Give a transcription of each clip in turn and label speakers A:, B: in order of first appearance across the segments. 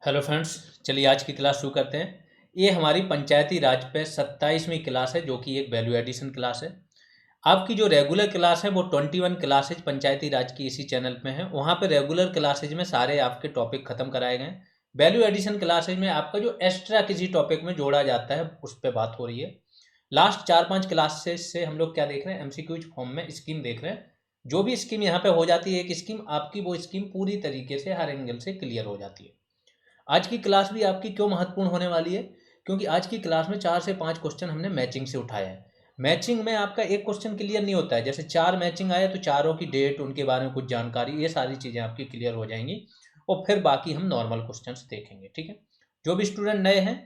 A: Hello friends, चलिए आज की क्लास शुरू करते हैं। ये हमारी पंचायती राज पे 27वीं क्लास है, जो कि एक वैल्यू एडिशन क्लास है। आपकी जो रेगुलर क्लास है वो 21 क्लासेज पंचायती राज की इसी चैनल पे है। वहाँ पे रेगुलर क्लासेज में सारे आपके टॉपिक खत्म कराए गए हैं। वैल्यू एडिशन क्लासेज में आपका जो एक्स्ट्रा किसी टॉपिक में जोड़ा जाता है उस पर बात हो रही है। लास्ट 4-5 क्लासेज से हम लोग क्या देख रहे हैं, एमसीक्यूज फॉर्म में स्कीम देख रहे हैं। जो भी स्कीम यहाँ पे हो जाती है एक स्कीम आपकी, वो स्कीम पूरी तरीके से हर एंगल से क्लियर हो जाती है। आज की क्लास भी आपकी क्यों महत्वपूर्ण होने वाली है, क्योंकि आज की क्लास में 4 से 5 क्वेश्चन हमने मैचिंग से उठाए हैं। मैचिंग में आपका एक क्वेश्चन क्लियर नहीं होता है, जैसे 4 मैचिंग आए तो चारों की डेट, उनके बारे में कुछ जानकारी, ये सारी चीज़ें आपकी क्लियर हो जाएंगी। और फिर बाकी हम नॉर्मल क्वेश्चंस देखेंगे, ठीक है। जो भी स्टूडेंट नए हैं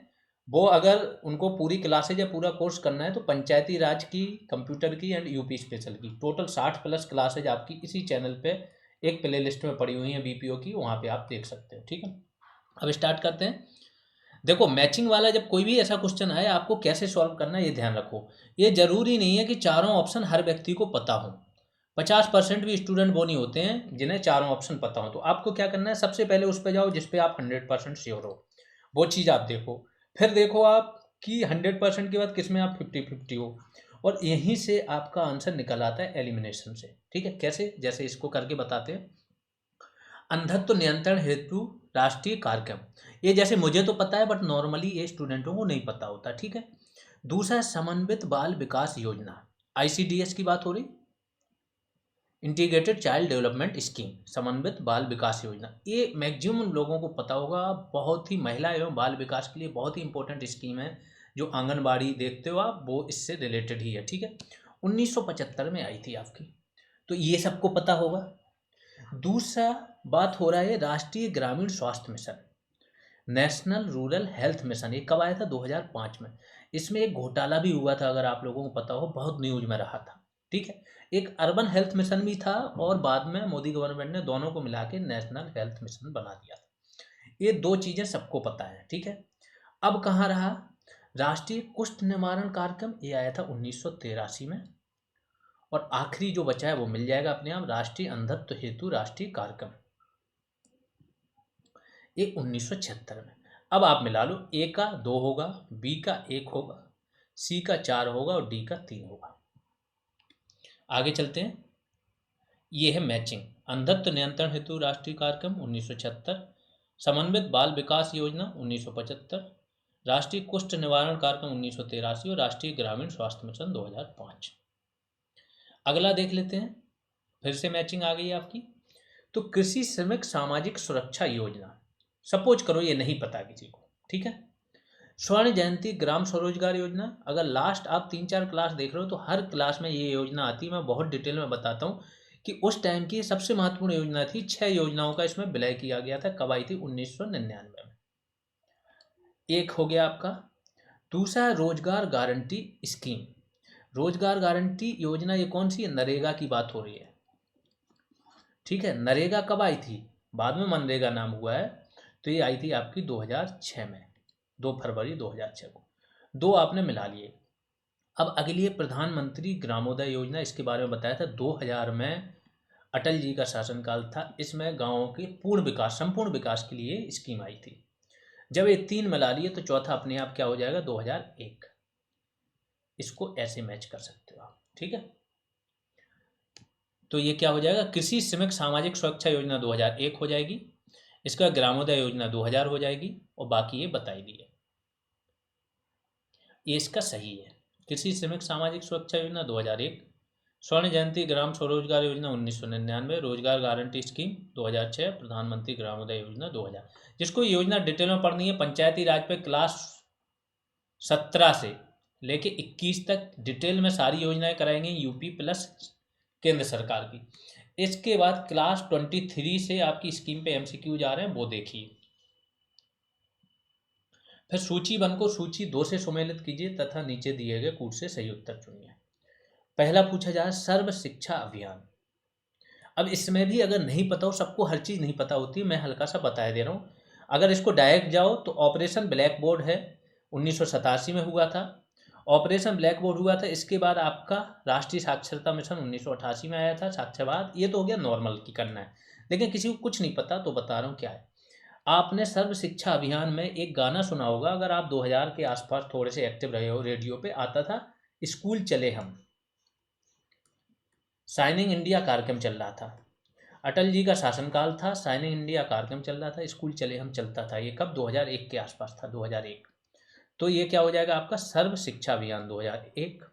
A: वो, अगर उनको पूरी क्लासेज या पूरा कोर्स करना है तो पंचायती राज की, कंप्यूटर की एंड यूपी स्पेशल की टोटल 60+ क्लासेज आपकी इसी चैनल पे एक प्ले लिस्ट में पड़ी हुई है बीपीओ की, वहाँ पे आप देख सकते हो, ठीक है। अब स्टार्ट करते हैं। देखो, मैचिंग वाला जब कोई भी ऐसा क्वेश्चन आए, आपको कैसे सॉल्व करना है ये ध्यान रखो। ये जरूरी नहीं है कि चारों ऑप्शन हर व्यक्ति को पता हो। 50% भी स्टूडेंट वो नहीं होते हैं जिन्हें चारों ऑप्शन पता हो। तो आपको क्या करना है, सबसे पहले उस पर जाओ जिस पे आप 100% श्योर हो, वो चीज़ आप देखो। फिर देखो आप कि 100% के बाद किस में आप 50-50 हो, और यहीं से आपका आंसर निकल आता है एलिमिनेशन से, ठीक है। कैसे, जैसे इसको करके बताते हैं। अंधत्व नियंत्रण हेतु राष्ट्रीय कार्यक्रम, ये जैसे मुझे तो पता है बट नॉर्मली ये स्टूडेंटों को नहीं पता होता, ठीक है। दूसरा, समन्वित बाल विकास योजना, आईसीडीएस की बात हो रही, इंटीग्रेटेड चाइल्ड डेवलपमेंट स्कीम, समन्वित बाल विकास योजना। ये मैक्सिमम लोगों को पता होगा, बहुत ही महिला एवं बाल विकास के लिए बहुत ही इंपॉर्टेंट स्कीम है। जो आंगनबाड़ी देखते हो आप, वो इससे रिलेटेड ही है, ठीक है। 1975 में आई थी आपकी, तो ये सबको पता होगा। दूसरा बात हो रहा है राष्ट्रीय ग्रामीण स्वास्थ्य mission, national rural health mission. ये कब आया था? 2005 में। इसमें एक घोटाला भी हुआ था, अगर आप लोगों को पता हो, बहुत न्यूज में रहा था, ठीक है। एक अर्बन हेल्थ मिशन भी था, और बाद में मोदी गवर्नमेंट ने दोनों को मिला के नेशनल हेल्थ मिशन बना दिया था। ये दो चीजें सबको पता है, ठीक है। अब कहाँ रहा राष्ट्रीय कुष्ठ निवारण कार्यक्रम? ये आया था 1983 में। और आखिरी जो बचा है वो मिल जाएगा अपने आप, राष्ट्रीय अंधत्व हेतु राष्ट्रीय कार्यक्रम, ये 1976 में। अब आप मिला लो, ए का 2 होगा, बी का 1 होगा, सी का 4 होगा और डी का 3 होगा। आगे चलते हैं। ये है मैचिंग, अंधत्व नियंत्रण हेतु राष्ट्रीय कार्यक्रम 1976, समन्वित बाल विकास योजना 1975, राष्ट्रीय कुष्ठ निवारण कार्यक्रम 1983 और राष्ट्रीय ग्रामीण स्वास्थ्य मिशन 2005। अगला देख लेते हैं। फिर से मैचिंग आ गई है आपकी। तो कृषि श्रमिक सामाजिक सुरक्षा योजना, सपोज करो ये नहीं पता किसी को, ठीक है। स्वर्ण जयंती ग्राम स्वरोजगार योजना, अगर लास्ट आप 3-4 क्लास देख रहे हो तो हर क्लास में ये योजना आती है। मैं बहुत डिटेल में बताता हूँ कि उस टाइम की सबसे महत्वपूर्ण योजना थी। 6 योजनाओं का इसमें विलय किया गया था। कब आई थी? 1999 में। एक हो गया आपका। दूसरा, रोजगार गारंटी स्कीम, रोजगार गारंटी योजना, ये कौन सी है? नरेगा की बात हो रही है, ठीक है। नरेगा कब आई थी? बाद में मनरेगा नाम हुआ है। तो ये आई थी आपकी 2006 में, 2 फरवरी 2006 को। दो आपने मिला लिए। अब अगली है प्रधानमंत्री ग्रामोदय योजना। इसके बारे में बताया था 2000 में, अटल जी का शासनकाल था। इसमें गांवों के पूर्ण विकास, संपूर्ण विकास के लिए स्कीम आई थी। जब ये 3 मिला लिए तो चौथा अपने आप क्या हो जाएगा? 2001। इसको ऐसे मैच कर सकते हो आप, ठीक है। तो ये क्या हो जाएगा? कृषि श्रमिक सामाजिक सुरक्षा योजना 2001 हो जाएगी। इसका ग्रामोदय योजना 2000 हो जाएगी, और बाकी ये बताई दी है। ये इसका सही है। कृषि श्रमिक सामाजिक सुरक्षा योजना 2001, स्वर्ण जयंती ग्राम स्वरोजगार योजना 1999, रोजगार गारंटी स्कीम 2006, प्रधानमंत्री ग्रामोदय योजना 2000। जिसको योजना डिटेल में पढ़नी है, पंचायती राज पे क्लास 17 से लेके 21 तक डिटेल में सारी योजनाएं कराएंगे, यूपी प्लस केंद्र सरकार की। इसके बाद क्लास 23 से आपकी स्कीम पे एमसीक्यू जा रहे हैं, वो देखिए। फिर सूची 1 को सूची 2 से सुमेलित कीजिए तथा नीचे दिए गए कूट से सही उत्तर चुनिए। पहला पूछा जा रहा है सर्व शिक्षा अभियान। अब इसमें भी अगर नहीं पता हो, सबको हर चीज़ नहीं पता होती, मैं हल्का सा बता दे रहा हूँ। अगर इसको डायरेक्ट जाओ तो ऑपरेशन ब्लैक बोर्ड है, 1987 में हुआ था। ऑपरेशन ब्लैक बोर्ड हुआ था। इसके बाद आपका राष्ट्रीय साक्षरता मिशन 1988 में आया था, साक्षरवाद। ये तो हो गया नॉर्मल की करना है, लेकिन किसी को कुछ नहीं पता तो बता रहा हूँ क्या है। आपने सर्व शिक्षा अभियान में एक गाना सुना होगा, अगर आप 2000 के आसपास थोड़े से एक्टिव रहे हो, रेडियो पे आता था, स्कूल चले हम। शाइनिंग इंडिया कार्यक्रम चल रहा था, अटल जी का शासनकाल था, शाइनिंग इंडिया कार्यक्रम चल रहा था, स्कूल चले हम चलता था। ये कब? 2001 के आसपास था, 2001। तो ये क्या हो जाएगा आपका? सर्व शिक्षा अभियान 2001।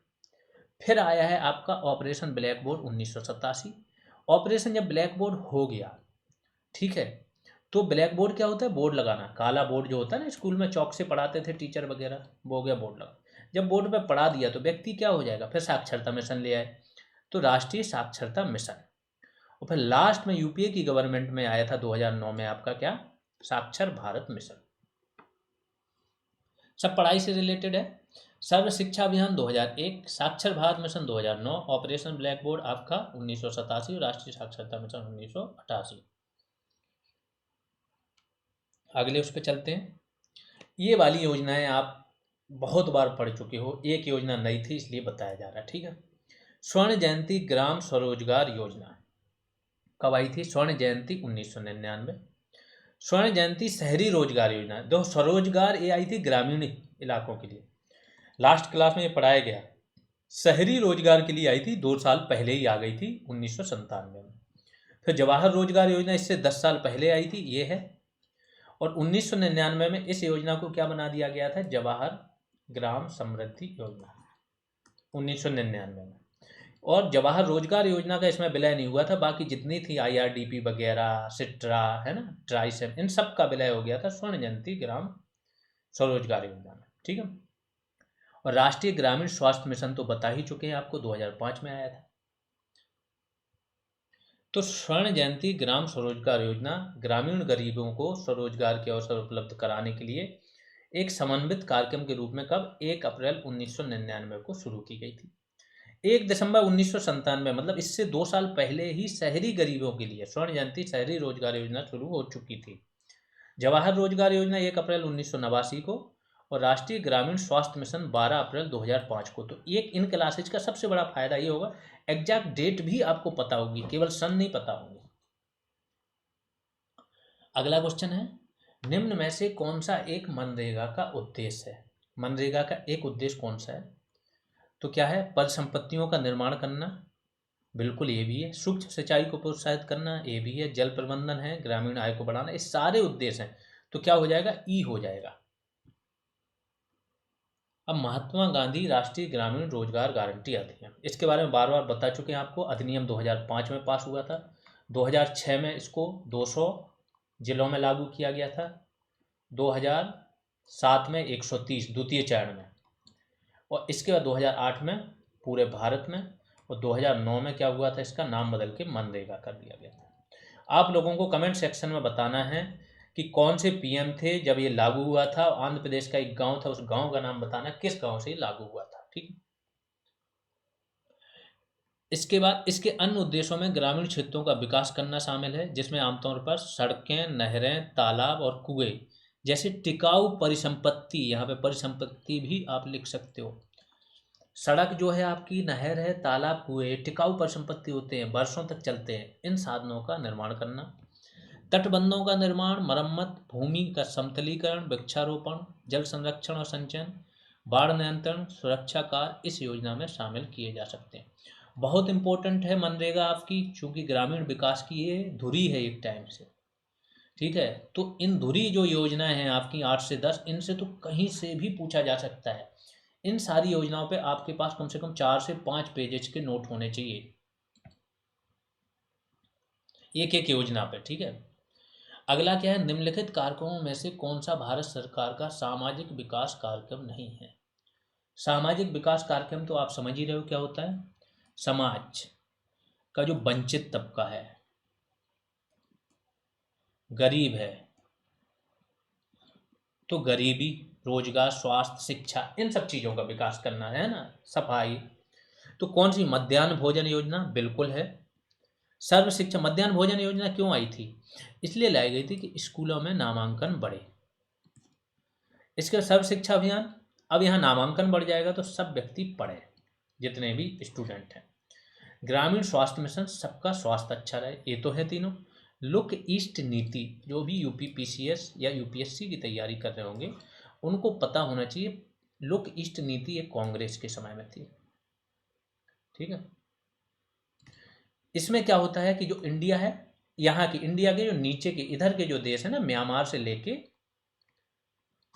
A: फिर आया है आपका ऑपरेशन ब्लैक बोर्ड 1987। ऑपरेशन जब ब्लैक बोर्ड हो गया, ठीक है, तो ब्लैक बोर्ड क्या होता है? बोर्ड लगाना। काला बोर्ड जो होता है ना, स्कूल में चौक से पढ़ाते थे टीचर वगैरह, वो हो गया बोर्ड लगा। जब बोर्ड पे पढ़ा दिया तो व्यक्ति क्या हो जाएगा? फिर साक्षरता मिशन ले आए, तो राष्ट्रीय साक्षरता मिशन। और फिर लास्ट में यूपीए की गवर्नमेंट में आया था 2009 में आपका क्या? साक्षर भारत मिशन। सब पढ़ाई से रिलेटेड है। सर्व शिक्षा अभियान 2001, साक्षर Bharat mission 2009, operation black board आपका 1987 और राष्ट्रीय साक्षरता मिशन 1988। अगले उस पर चलते हैं। ये वाली योजनाएं आप बहुत बार पढ़ चुके हो, एक योजना नई थी इसलिए बताया जा रहा है, ठीक है। स्वर्ण जयंती ग्राम स्वरोजगार योजना कब आई थी? स्वर्ण जयंती 1999। स्वर्ण जयंती शहरी रोजगार योजना, दो स्वरोजगार ये आई थी ग्रामीण इलाकों के लिए, लास्ट क्लास में ये पढ़ाया गया। शहरी रोजगार के लिए आई थी, 2 साल पहले ही आ गई थी 1997 में। फिर जवाहर रोजगार योजना इससे 10 साल पहले आई थी, ये है। और 1999 में इस योजना को क्या बना दिया गया था? जवाहर ग्राम समृद्धि योजना 1999 में। और जवाहर रोजगार योजना का इसमें विलय नहीं हुआ था, बाकी जितनी थी आईआरडीपी वगैरह, सिट्रा है ना, ट्राइसेम, इन सब का विलय हो गया था स्वर्ण जयंती ग्राम स्वरोजगार योजना में, ठीक है। और राष्ट्रीय ग्रामीण स्वास्थ्य मिशन तो बता ही चुके हैं आपको, 2005 में आया था। तो स्वर्ण जयंती ग्राम स्वरोजगार योजना ग्रामीण गरीबों को स्वरोजगार के अवसर उपलब्ध कराने के लिए एक समन्वित कार्यक्रम के रूप में कब? 1 अप्रैल 1999 को शुरू की गई थी। 1 दिसंबर 1997, मतलब इससे 2 साल पहले ही शहरी गरीबों के लिए स्वर्ण जयंती शहरी रोजगार योजना शुरू हो चुकी थी। जवाहर रोजगार योजना 1 अप्रैल 1989 को, और राष्ट्रीय ग्रामीण स्वास्थ्य मिशन 12 अप्रैल 2005 को। तो एक इन क्लासेज का सबसे बड़ा फायदा ये होगा, एग्जैक्ट डेट भी आपको पता होगी, केवल सन नहीं पता होंगे। अगला क्वेश्चन है, निम्न में से कौन सा एक मनरेगा का उद्देश्य है? मनरेगा का एक उद्देश्य कौन सा है? तो क्या है? परिसंपत्तियों का निर्माण करना, बिल्कुल ये भी है। सूक्ष्म सिंचाई को प्रोत्साहित करना, ये भी है। जल प्रबंधन है, ग्रामीण आय को बढ़ाना, ये सारे उद्देश्य हैं। तो क्या हो जाएगा? ई हो जाएगा। अब महात्मा गांधी राष्ट्रीय ग्रामीण रोजगार गारंटी अधिनियम, इसके बारे में बार बार बता चुके हैं आपको। अधिनियम 2005 में पास हुआ था, 2006 में इसको 200 जिलों में लागू किया गया था, 2007 में 130 द्वितीय चरण में, और इसके बाद 2008 में पूरे भारत में, और 2009 में क्या हुआ था? इसका नाम बदल के मनरेगा कर दिया गया था। आप लोगों को कमेंट सेक्शन में बताना है कि कौन से पीएम थे जब ये लागू हुआ था। आंध्र प्रदेश का एक गांव था, उस गांव का नाम बताना, किस गांव से ये लागू हुआ था, ठीक है। इसके बाद इसके अन्य उद्देश्यों में ग्रामीण क्षेत्रों का विकास करना शामिल है, जिसमें आमतौर पर सड़कें, नहरें, तालाब और कुएं जैसे टिकाऊ परिसंपत्ति, यहाँ पे परिसंपत्ति भी आप लिख सकते हो। सड़क जो है आपकी, नहर है, तालाब, कुएं टिकाऊ परिसंपत्ति होते हैं, वर्षों तक चलते हैं। इन साधनों का निर्माण करना, तटबंधों का निर्माण, मरम्मत, भूमि का समतलीकरण, वृक्षारोपण, जल संरक्षण और संचयन, बाढ़ नियंत्रण, सुरक्षा कार्य इस योजना में शामिल किए जा सकते हैं। बहुत इंपॉर्टेंट है मनरेगा आपकी, चूंकि ग्रामीण विकास की ये धुरी है एक टाइम से, ठीक है। तो इन धुरी जो योजनाएं हैं आपकी 8 से 10, इनसे तो कहीं से भी पूछा जा सकता है। इन सारी योजनाओं पे आपके पास कम से कम 4 से 5 पेजेज के नोट होने चाहिए एक एक योजना पे, ठीक है। अगला क्या है? निम्नलिखित कार्यक्रमों में से कौन सा भारत सरकार का सामाजिक विकास कार्यक्रम नहीं है? सामाजिक विकास कार्यक्रम तो आप समझ ही रहे हो क्या होता है। समाज का जो वंचित तबका है, गरीब है, तो गरीबी, रोजगार, स्वास्थ्य, शिक्षा, इन सब चीज़ों का विकास करना है ना, सफाई। तो कौन सी? मध्याह्न भोजन योजना, बिल्कुल है। सर्व शिक्षा मध्याह्न भोजन योजना क्यों आई थी? इसलिए लाई गई थी कि स्कूलों में नामांकन बढ़े। इसके बाद सर्व शिक्षा अभियान, अब यहाँ नामांकन बढ़ जाएगा तो सब व्यक्ति पढ़े, जितने भी स्टूडेंट हैं। ग्रामीण स्वास्थ्य मिशन, सबका स्वास्थ्य अच्छा रहे, ये तो है तीनों। लुक ईस्ट नीति, जो भी यूपीपीसीएस या यूपीएससी की तैयारी कर रहे होंगे उनको पता होना चाहिए। लुक ईस्ट नीति एक कांग्रेस के समय में थी, ठीक है। इसमें क्या होता है कि जो इंडिया है, यहाँ की इंडिया के जो नीचे के इधर के जो देश है ना, म्यांमार से लेके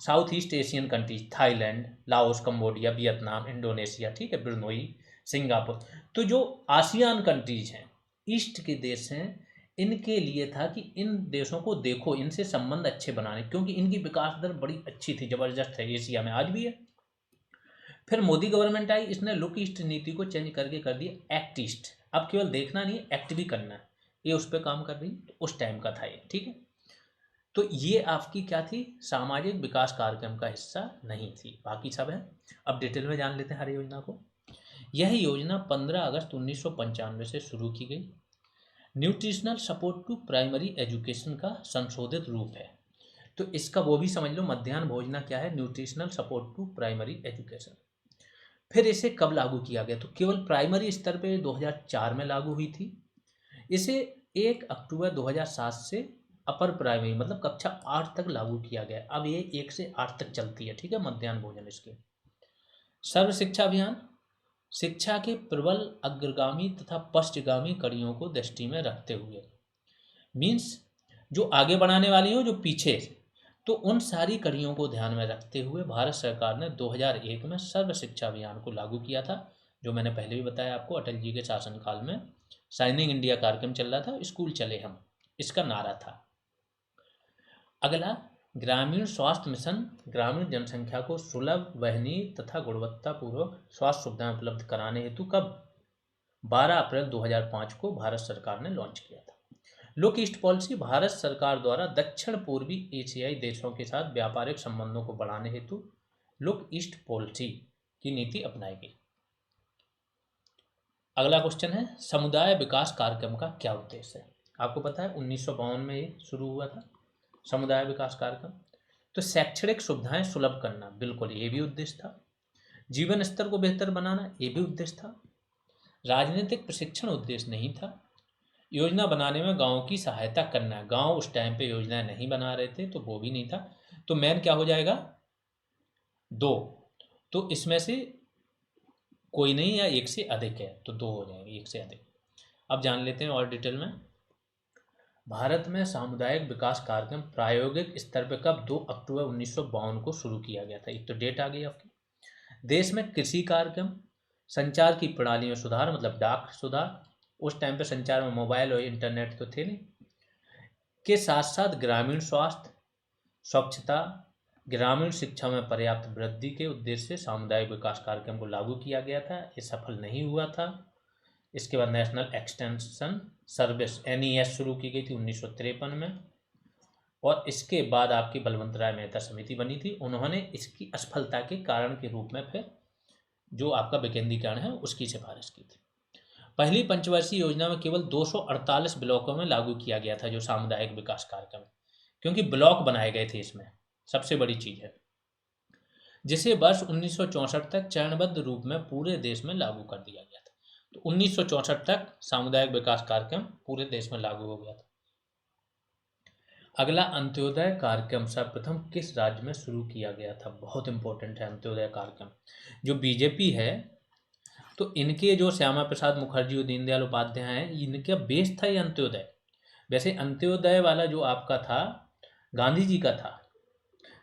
A: south east Asian countries, Thailand, Laos, Cambodia, Vietnam, Indonesia, ठीक है, ब्रुनोई, सिंगापुर, तो जो आसियान कंट्रीज हैं, ईस्ट के देश हैं, इनके लिए था कि इन देशों को देखो, इनसे संबंध अच्छे बनाने, क्योंकि इनकी विकास दर बड़ी अच्छी थी, जबरदस्त है, एशिया में आज भी है। फिर मोदी गवर्नमेंट आई, इसने लुक ईस्ट नीति को चेंज करके कर दिया एक्ट ईस्ट। अब केवल देखना नहीं है, एक्ट भी करना है, ये उस पर काम कर रही है, तो उस टाइम का था ये, ठीक है। तो ये आपकी क्या थी, सामाजिक विकास कार्यक्रम का हिस्सा नहीं थी, बाकी सब है। अब डिटेल में जान लेते हैं हर योजना को। यह योजना 15 अगस्त 1995 से शुरू की गई। Nutritional support to primary education का संशोधित रूप है। तो इसका वो भी समझ लो, मध्याह्न भोजना क्या है, nutritional support to primary education. फिर इसे कब लागू किया गया, तो केवल प्राइमरी स्तर पे 2004 में लागू हुई थी। इसे 1 अक्टूबर 2007 से अपर प्राइमरी मतलब कक्षा 8 तक लागू किया गया। अब ये 1 से 8 तक चलती है, ठीक है, मध्याह्न भोजन इसके। सर्व शिक्षा अभियान शिक्षा के प्रबल अग्रगामी तथा पश्चगामी कड़ियों को दृष्टि में रखते हुए, मीन्स जो आगे बढ़ाने वाली हो, जो पीछे, तो उन सारी कड़ियों को ध्यान में रखते हुए भारत सरकार ने 2001 में सर्व शिक्षा अभियान को लागू किया था। जो मैंने पहले भी बताया आपको, अटल जी के शासनकाल में शाइनिंग इंडिया कार्यक्रम चल रहा था, स्कूल चले हम, इसका नारा था। अगला, ग्रामीण स्वास्थ्य मिशन ग्रामीण जनसंख्या को सुलभ, वहनीय तथा गुणवत्तापूर्वक स्वास्थ्य सुविधाएं उपलब्ध कराने हेतु कब 12 अप्रैल 2005 को भारत सरकार ने लॉन्च किया था। लुक ईस्ट पॉलिसी भारत सरकार द्वारा दक्षिण पूर्वी एशियाई देशों के साथ व्यापारिक संबंधों को बढ़ाने हेतु लुक ईस्ट पॉलिसी की नीति अपनाई गई। अगला क्वेश्चन है, समुदाय विकास कार्यक्रम का क्या उद्देश्य है। आपको पता है 1952 में ये शुरू हुआ था समुदाय विकास कार्यक्रम। तो शैक्षणिक सुविधाएं सुलभ करना, बिल्कुल ये भी उद्देश्य था। जीवन स्तर को बेहतर बनाना, ये भी उद्देश्य था। राजनीतिक प्रशिक्षण उद्देश्य नहीं था। योजना बनाने में गाँव की सहायता करना, गाँव उस टाइम पे योजनाएं नहीं बना रहे थे, तो वो भी नहीं था। तो मेन क्या हो जाएगा, 2, तो इसमें से कोई नहीं या एक से अधिक है, तो 2 हो जाएंगे, एक से अधिक। अब जान लेते हैं और डिटेल में। भारत में सामुदायिक विकास कार्यक्रम प्रायोगिक स्तर पर कब 2 अक्टूबर 1952 को शुरू किया गया था, एक तो डेट आ गई आपकी। देश में कृषि कार्यक्रम, संचार की प्रणाली में सुधार मतलब डाक सुधार, उस टाइम पे संचार में मोबाइल और इंटरनेट तो थे नहीं, के साथ साथ ग्रामीण स्वास्थ्य, स्वच्छता, ग्रामीण शिक्षा में पर्याप्त वृद्धि के उद्देश्य से सामुदायिक विकास कार्यक्रम को लागू किया गया था। ये सफल नहीं हुआ था। इसके बाद नेशनल एक्सटेंशन सर्विस NES शुरू की गई थी 1953 में, और इसके बाद आपकी बलवंत राय मेहता समिति बनी थी। उन्होंने इसकी असफलता के कारण के रूप में फिर जो आपका विकेंद्रीकरण है उसकी सिफारिश की थी। पहली पंचवर्षीय योजना में केवल 248 ब्लॉकों में लागू किया गया था जो सामुदायिक विकास कार्यक्रम, क्योंकि ब्लॉक बनाए गए थे इसमें, सबसे बड़ी चीज है, जिसे वर्ष 1964 तक चरणबद्ध रूप में पूरे देश में लागू कर दिया गया था। तो 1964 तक सामुदायिक विकास कार्यक्रम पूरे देश में लागू हो गया था। अगला, अंत्योदय कार्यक्रम सर्वप्रथम किस राज्य में शुरू किया गया था, बहुत इंपॉर्टेंट है अंत्योदय कार्यक्रम। जो बीजेपी है, तो इनके जो श्यामा प्रसाद मुखर्जी और दीनदयाल उपाध्याय हैं, इनका बेस था ये अंत्योदय। वैसे अंत्योदय वाला जो आपका था गांधी जी का था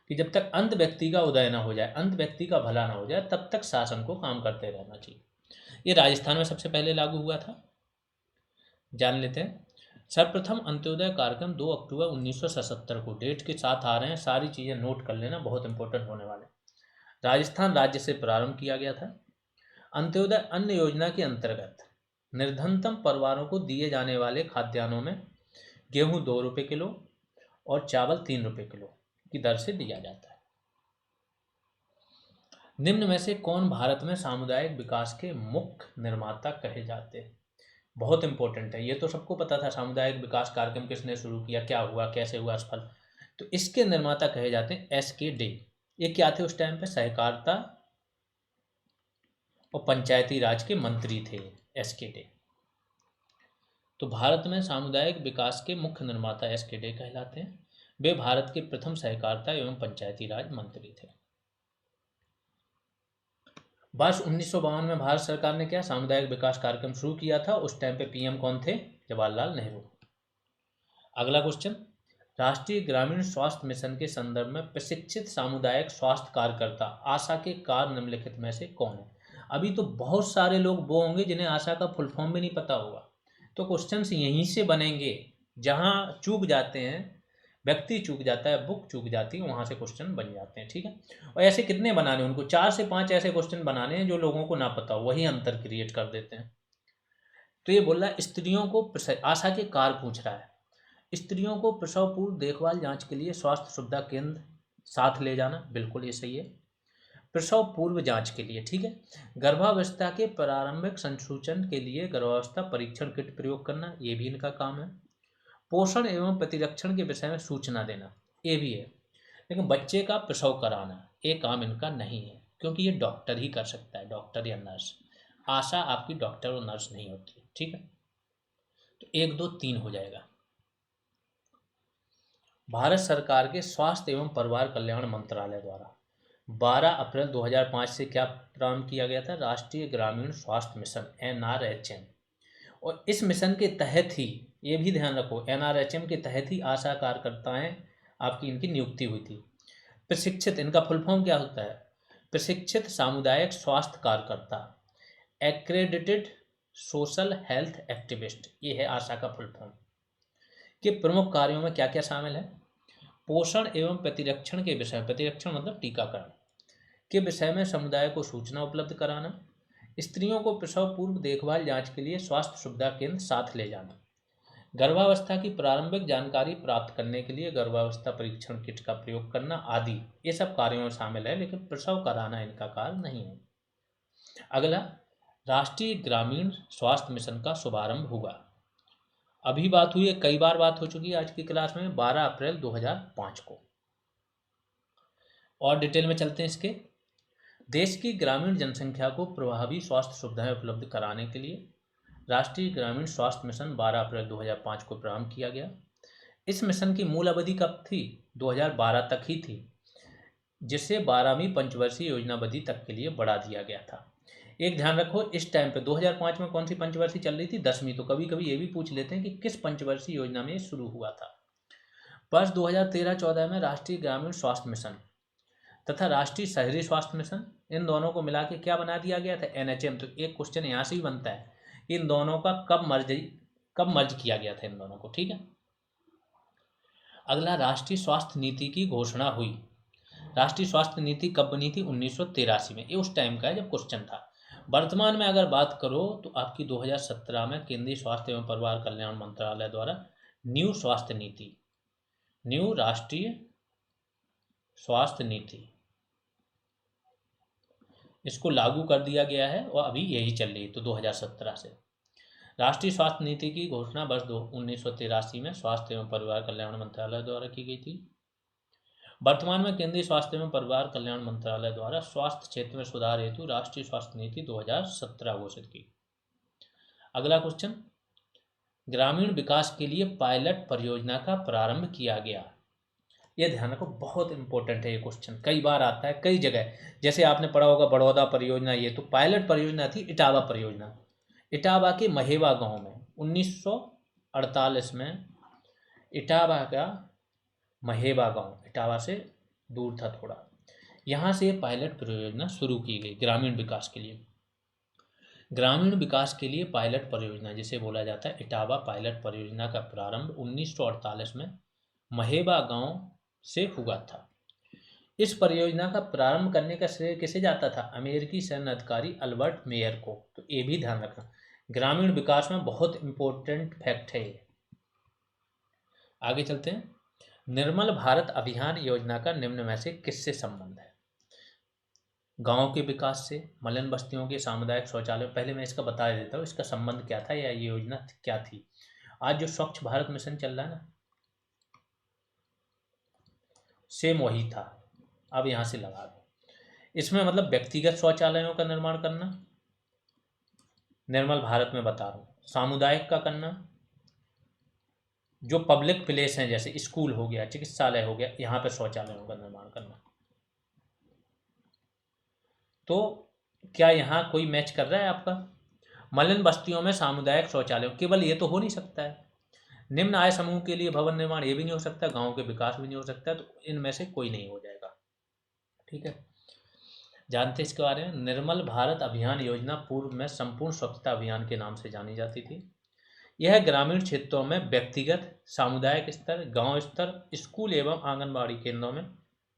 A: कि जब तक अंत व्यक्ति का उदय ना हो जाए, अंत व्यक्ति का भला ना हो जाए, तब तक शासन को काम करते रहना चाहिए। ये राजस्थान में सबसे पहले लागू हुआ था, जान लेते हैं। सर्वप्रथम अंत्योदय कार्यक्रम 2 अक्टूबर 1977 को, डेट के साथ आ रहे हैं, सारी चीज़ें नोट कर लेना, बहुत इंपॉर्टेंट होने वाले। राजस्थान राज्य से प्रारंभ किया गया था। अंत्योदय अन्न योजना के अंतर्गत निर्धनतम परिवारों को दिए जाने वाले खाद्यान्नों में गेहूं 2 रुपये किलो और चावल 3 रुपये किलो की दर से दिया जाता है। निम्न में से कौन भारत में सामुदायिक विकास के मुख्य निर्माता कहे जाते हैं, बहुत इंपॉर्टेंट है। ये तो सबको पता था सामुदायिक विकास कार्यक्रम किसने शुरू किया, क्या हुआ, कैसे हुआ असफल, तो इसके निर्माता कहे जाते हैं SK डे। ये क्या थे उस टाइम पे, सहकारिता और पंचायती राज के मंत्री थे SK डे। तो भारत में सामुदायिक विकास के मुख्य निर्माता एस.के. डे कहलाते हैं। वे भारत के प्रथम सहकारिता एवं पंचायती राज मंत्री थे। वर्ष 1952 में भारत सरकार ने क्या सामुदायिक विकास कार्यक्रम शुरू किया था। उस टाइम पे पीएम कौन थे? जवाहरलाल नेहरू। अगला क्वेश्चन, राष्ट्रीय ग्रामीण स्वास्थ्य मिशन के संदर्भ में प्रशिक्षित सामुदायिक स्वास्थ्य कार्यकर्ता आशा के कार्य निम्नलिखित में से कौन है? अभी तो बहुत सारे लोग वो होंगे जिन्हें आशा का फुल फॉर्म भी नहीं पता होगा, तो क्वेश्चंस यहीं से बनेंगे। जहां चूक जाते हैं, व्यक्ति चूक जाता है, बुक चूक जाती है, वहां से क्वेश्चन बन जाते हैं। ठीक है, और ऐसे कितने बनाने, उनको 4 से 5 ऐसे क्वेश्चन बनाने हैं जो लोगों को ना पता हो, वही अंतर क्रिएट कर देते हैं। तो ये बोल रहा है स्त्रियों को आशा के कार्य पूछ रहा है, स्त्रियों को प्रसव पूर्व देखभाल जांच के लिए स्वास्थ्य सुविधा केंद्र साथ ले जाना, बिल्कुल ये सही है। प्रसव पूर्व जांच के लिए, ठीक है। गर्भावस्था के प्रारंभिक संसूचन के लिए गर्भावस्था परीक्षण किट प्रयोग करना, ये भी इनका काम है। पोषण एवं प्रतिरक्षण के विषय में सूचना देना, ये भी है। लेकिन बच्चे का प्रसव कराना ये काम इनका नहीं है, क्योंकि ये डॉक्टर ही कर सकता है, डॉक्टर या नर्स। आशा आपकी डॉक्टर और नर्स नहीं होती, ठीक है। तो 1, 2, 3 हो जाएगा। भारत सरकार के स्वास्थ्य एवं परिवार कल्याण मंत्रालय द्वारा 12 अप्रैल 2005 से क्या प्रारंभ किया गया था? राष्ट्रीय ग्रामीण स्वास्थ्य मिशन, NRHM। और इस मिशन के तहत ही, ये भी ध्यान रखो, NRHM के तहत ही आशा कार्यकर्ताएं आपकी इनकी नियुक्ति हुई थी। प्रशिक्षित, इनका फुल फॉर्म क्या होता है? प्रशिक्षित सामुदायिक स्वास्थ्य कार्यकर्ता, एक्रेडिटेड सोशल हेल्थ एक्टिविस्ट, ये है आशा का फुल फॉर्म। के प्रमुख कार्यों में क्या क्या शामिल है? पोषण एवं प्रतिरक्षण के विषय, प्रतिरक्षण मतलब टीकाकरण के विषय में समुदाय को सूचना उपलब्ध कराना, स्त्रियों को प्रसव पूर्व देखभाल जांच के लिए स्वास्थ्य सुविधा केंद्र साथ ले जाना, गर्भावस्था की प्रारंभिक जानकारी प्राप्त करने के लिए गर्भावस्था परीक्षण किट का प्रयोग करना आदि, ये सब कार्यों में शामिल है, लेकिन प्रसव कराना इनका कार्य नहीं है। अगला, राष्ट्रीय ग्रामीण स्वास्थ्य मिशन का शुभारंभ हुआ। अभी बात हुई है, कई बार बात हो चुकी है आज की क्लास में, 12 अप्रैल 2005 को। और डिटेल में चलते हैं इसके। देश की ग्रामीण जनसंख्या को प्रभावी स्वास्थ्य सुविधाएं उपलब्ध कराने के लिए राष्ट्रीय ग्रामीण स्वास्थ्य मिशन 12 अप्रैल 2005 को प्रारंभ किया गया। इस मिशन की मूल अवधि कब थी? 2012 तक ही थी, जिसे 12वीं पंचवर्षीय योजनावधि तक के लिए बढ़ा दिया गया था। एक ध्यान रखो, इस टाइम पे 2005 में कौन सी पंचवर्षीय चल रही थी? 10वीं। तो कभी कभी ये भी पूछ लेते हैं कि किस पंचवर्षीय योजना में शुरू हुआ था। वर्ष 2013-14 में राष्ट्रीय ग्रामीण स्वास्थ्य मिशन तथा राष्ट्रीय शहरी स्वास्थ्य मिशन, इन दोनों को मिला के क्या बना दिया गया था? NHM। तो एक क्वेश्चन यहाँ से ही बनता है, इन दोनों का कब मर्ज किया गया था इन दोनों को, ठीक है। अगला, राष्ट्रीय स्वास्थ्य नीति की घोषणा हुई। राष्ट्रीय स्वास्थ्य नीति कब बनी थी? 1983 में। ये उस टाइम का है जब क्वेश्चन था। वर्तमान में अगर बात करो तो आपकी 2017 में केंद्रीय स्वास्थ्य एवं परिवार कल्याण मंत्रालय द्वारा न्यू स्वास्थ्य नीति, न्यू राष्ट्रीय स्वास्थ्य नीति, इसको लागू कर दिया गया है और अभी यही चल रही है। तो 2017 से राष्ट्रीय स्वास्थ्य नीति की घोषणा वर्ष 1983 में स्वास्थ्य एवं परिवार कल्याण मंत्रालय द्वारा की गई थी। वर्तमान में केंद्रीय स्वास्थ्य एवं परिवार कल्याण मंत्रालय द्वारा स्वास्थ्य क्षेत्र में सुधार हेतु राष्ट्रीय स्वास्थ्य नीति 2017 घोषित की। अगला क्वेश्चन, ग्रामीण विकास के लिए पायलट परियोजना का प्रारंभ किया गया। यह ध्यान रखो, बहुत इंपॉर्टेंट है ये क्वेश्चन, कई बार आता है कई जगह। जैसे आपने पढ़ा होगा बड़ौदा परियोजना, ये तो पायलट परियोजना थी इटावा परियोजना। इटावा के महेवा गांव में 1948 में इटावा का महेवा गांव, इटावा से दूर था थोड़ा, यहाँ से पायलट परियोजना शुरू की गई ग्रामीण विकास के लिए। ग्रामीण विकास के लिए पायलट परियोजना जिसे बोला जाता है इटावा पायलट परियोजना का प्रारंभ 1948 में महेबा गांव से हुआ था। इस परियोजना का प्रारंभ करने का श्रेय किसे जाता था? अमेरिकी सैन्य अधिकारी अल्बर्ट मेयर को। तो ये भी ध्यान रखना, ग्रामीण विकास में बहुत इंपॉर्टेंट फैक्ट है ये। आगे चलते हैं। निर्मल भारत अभियान योजना का निम्न में से किससे संबंध है? गांव के विकास से, मलिन बस्तियों के सामुदायिक शौचालय। पहले मैं इसका बता देता हूँ इसका संबंध क्या था या ये योजना क्या थी। आज जो स्वच्छ भारत मिशन चल रहा है ना, सेम वही था। अब यहाँ से लगा दो, इसमें मतलब व्यक्तिगत शौचालयों का निर्माण करना, निर्मल भारत में बता रहा हूँ, सामुदायिक का करना, जो पब्लिक प्लेस हैं जैसे स्कूल हो गया, चिकित्सालय हो गया, यहाँ पर शौचालयों का निर्माण करना। तो क्या यहाँ कोई मैच कर रहा है आपका? मलिन बस्तियों में सामुदायिक शौचालय, केवल ये तो हो नहीं सकता है। निम्न आय समूह के लिए भवन निर्माण, ये भी नहीं हो सकता। गांव के विकास भी नहीं हो सकता। तो इनमें से कोई नहीं हो जाएगा। ठीक है, जानते हैं इसके बारे में। निर्मल भारत अभियान योजना पूर्व में संपूर्ण स्वच्छता अभियान के नाम से जानी जाती थी। यह ग्रामीण क्षेत्रों में व्यक्तिगत, सामुदायिक स्तर, गांव स्तर, स्कूल एवं आंगनबाड़ी केंद्रों में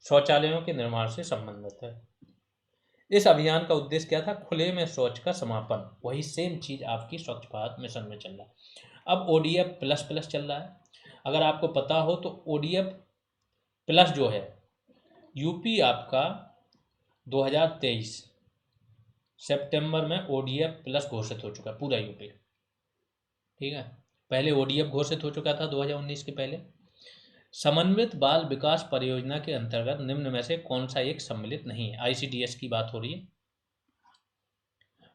A: शौचालयों के निर्माण से संबंधित है। इस अभियान का उद्देश्य क्या था? खुले में शौच का समापन। वही सेम चीज आपकी स्वच्छ भारत मिशन में चल रहा है। अब ODF प्लस प्लस चल रहा है। अगर आपको पता हो तो ODF प्लस जो है, यूपी आपका 2023 सितंबर में ODF प्लस घोषित हो चुका है, पूरा यूपी। ठीक है, पहले ODF घोषित हो चुका था 2019 के पहले। समन्वित बाल विकास परियोजना के अंतर्गत निम्न में से कौन सा एक सम्मिलित नहीं है? ICDS की बात हो रही है।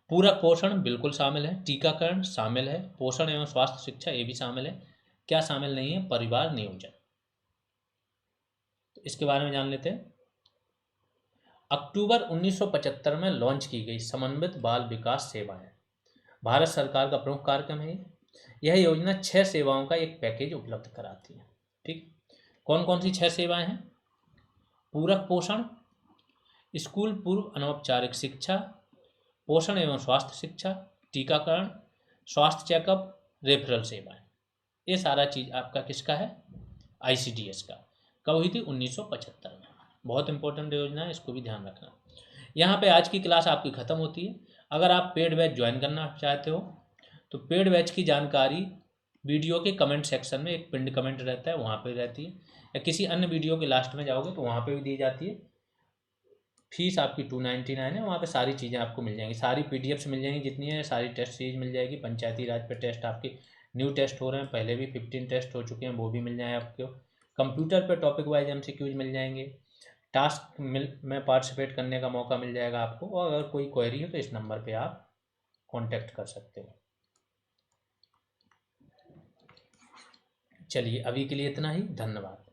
A: पूरक पोषण बिल्कुल शामिल है, टीकाकरण शामिल है, पोषण एवं स्वास्थ्य शिक्षा ये भी शामिल है। क्या शामिल नहीं है? परिवार नियोजन। तो इसके बारे में जान लेते हैं। अक्टूबर 1975 में लॉन्च की गई समन्वित बाल विकास सेवाएं भारत सरकार का प्रमुख कार्यक्रम है। यह योजना 6 सेवाओं का एक पैकेज उपलब्ध कराती है। ठीक, कौन कौन सी 6 सेवाएं हैं? पूरक पोषण, स्कूल पूर्व अनौपचारिक शिक्षा, पोषण एवं स्वास्थ्य शिक्षा, टीकाकरण, स्वास्थ्य चेकअप, रेफरल सेवाएं। ये सारा चीज आपका किसका है? ICDS का। कब हुई थी? 1975 में। बहुत इंपॉर्टेंट योजना है, इसको भी ध्यान रखना। यहाँ पे आज की क्लास आपकी ख़त्म होती है। अगर आप पेड बैच ज्वाइन करना चाहते हो तो पेड बैच की जानकारी वीडियो के कमेंट सेक्शन में एक पिंड कमेंट रहता है, वहाँ पे रहती है, या किसी अन्य वीडियो के लास्ट में जाओगे तो वहाँ पे भी दी जाती है। फीस आपकी 299 है। वहाँ पे सारी चीज़ें आपको मिल जाएंगी, सारी PDFs मिल जाएंगी जितनी है, सारी टेस्ट सीरीज मिल जाएगी। पंचायती राज पे टेस्ट आपके न्यू टेस्ट हो रहे हैं, पहले भी 15 टेस्ट हो चुके हैं, वो भी मिल जाए आपको। कंप्यूटर पे टॉपिक वाइज MCQs मिल जाएंगे। टास्क में पार्टिसिपेट करने का मौका मिल जाएगा आपको। और अगर कोई क्वेरी हो तो इस नंबर पे आप कांटेक्ट कर सकते हो। चलिए, अभी के लिए इतना ही। धन्यवाद।